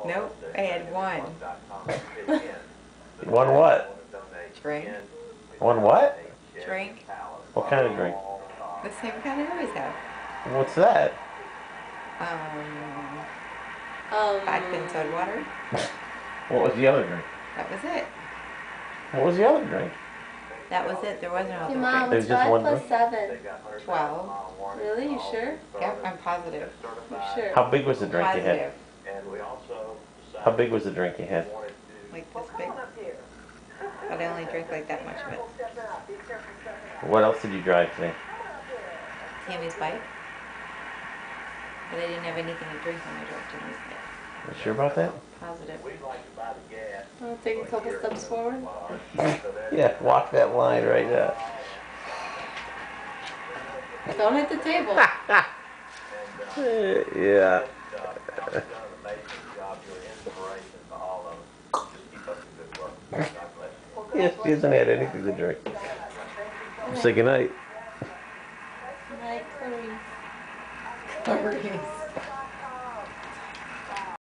Nope, I had one. One what? Drink. One what? Drink. What kind of drink? The same kind I always have. What's that? Vodka and soda water. What was the other drink? That was it. What was the other drink? That was it. There was no Hey, other Mom, drink. it's There's just 5 one plus drink? 7. 12. Really? You sure? Yep, I'm positive. You sure? How big was the drink you had? Positive. How big was the drink you had? Like this big. But I only drink like that much of it. What else did you drive today? Tammy's bike. But I didn't have anything to drink when I drove Tammy's bike. You sure about that? Positive. I'll take a couple steps forward. Yeah, walk that line right now. Don't hit the table. Yeah. Yes, she hasn't had anything to drink. Say goodnight. Night, Clarice. Clarice.